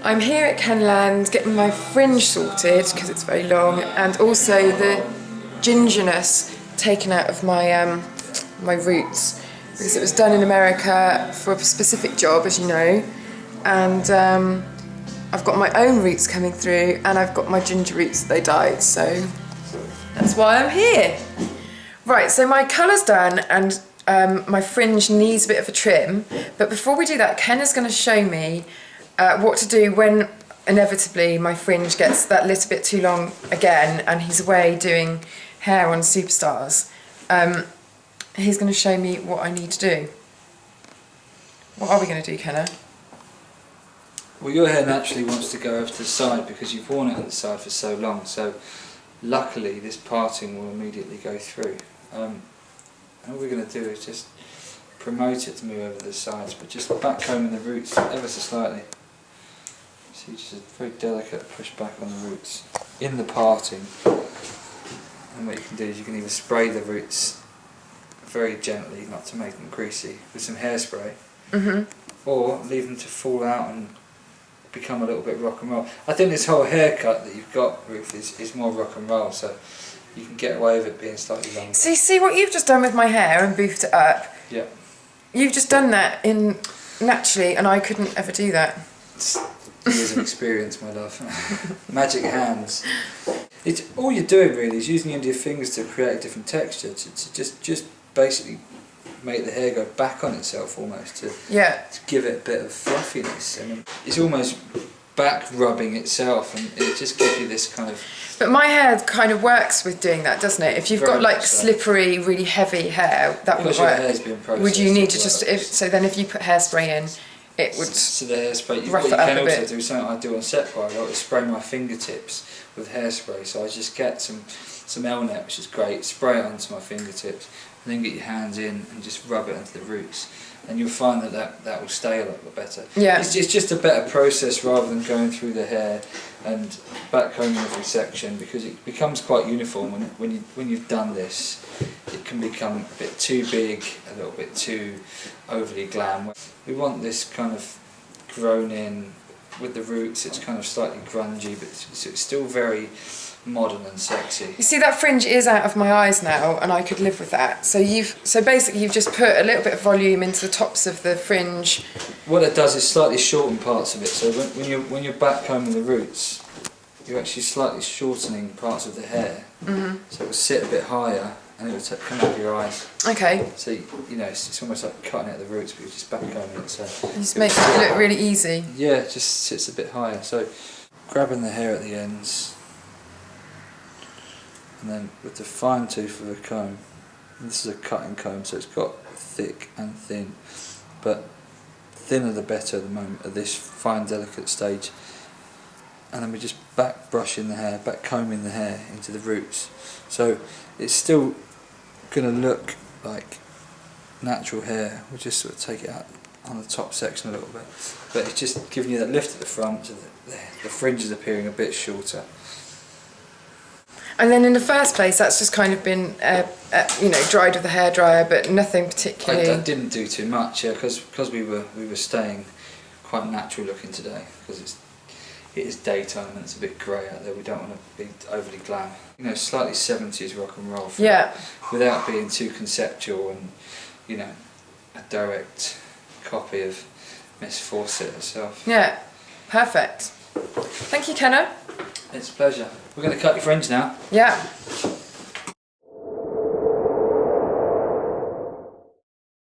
I'm here at Kenland getting my fringe sorted because it's very long, and also the gingerness taken out of my my roots, because it was done in America for a specific job, as you know, and I've got my own roots coming through, and I've got my ginger roots that they dyed, so that's why I'm here. Right, so my colour's done, and my fringe needs a bit of a trim, but before we do that, Ken is going to show me what to do when inevitably my fringe gets that little bit too long again and he's away doing hair on Superstars. He's going to show me what I need to do. What are we going to do, Kenna? Well, your hair naturally wants to go over to the side because you've worn it on the side for so long, so luckily this parting will immediately go through. And all we're going to do is just promote it to move over the sides, but just back combing the roots ever so slightly. See, just a very delicate push back on the roots in the parting. And what you can do is you can either spray the roots very gently, not to make them greasy, with some hairspray, or leave them to fall out and become a little bit rock and roll. I think this whole haircut that you've got, Ruth, is more rock and roll, so you can get away with it being slightly longer. See what you've just done with my hair and boofed it up? Yeah. You've just done that in naturally, and I couldn't ever do that. It's years of experience, my love. Magic hands. It's all you're doing really is using the end of your fingers to create a different texture, to just basically make the hair go back on itself almost, to give it a bit of fluffiness. I mean, it's almost back rubbing itself, and it just gives you this kind of... But my hair kind of works with doing that, doesn't it? If you've got like slippery, really heavy hair, that would work. Your hair's been processed. Would you need to just... so then if you put hairspray in, it would so the hairspray, rough it up a bit. You can also do something I do on set quite a lot, is spray my fingertips with hairspray. So I just get some L-net, which is great, spray it onto my fingertips, and then get your hands in and just rub it onto the roots. And you'll find that will stay a lot better. Yeah. It's just a better process rather than going through the hair and back combing every section, because it becomes quite uniform when you've done this. It can become a bit too big, a little bit too overly glam. We want this kind of grown in with the roots. It's kind of slightly grungy, but it's still very modern and sexy. You see, that fringe is out of my eyes now, and I could live with that. So basically you've just put a little bit of volume into the tops of the fringe. What it does is slightly shorten parts of it. So when you're back combing the roots, you're actually slightly shortening parts of the hair. So it will sit a bit higher, and it will come out of your eyes. Okay. So you know, it's almost like cutting out the roots, but you're just back combing it. So it just makes it look really easy. Yeah, it just sits a bit higher. So grabbing the hair at the ends, and then with the fine tooth of a comb, and this is a cutting comb, so it's got thick and thin, but thinner the better at the moment, at this fine delicate stage. And then we're just back brushing the hair, back combing the hair into the roots. So it's still going to look like natural hair. We'll just sort of take it out on the top section a little bit, but it's just giving you that lift at the front, so the fringe is appearing a bit shorter. And then in the first place, that's just kind of been, dried with the hairdryer, but nothing particularly. I didn't do too much, yeah, because we were staying quite natural looking today, because it is daytime and it's a bit grey out there. We don't want to be overly glam. You know, slightly 70s rock and roll. Without being too conceptual and, you know, a direct copy of Miss Fawcett herself. Yeah, perfect. Thank you, Kenna. It's a pleasure. We're going to cut your fringe now. Yeah.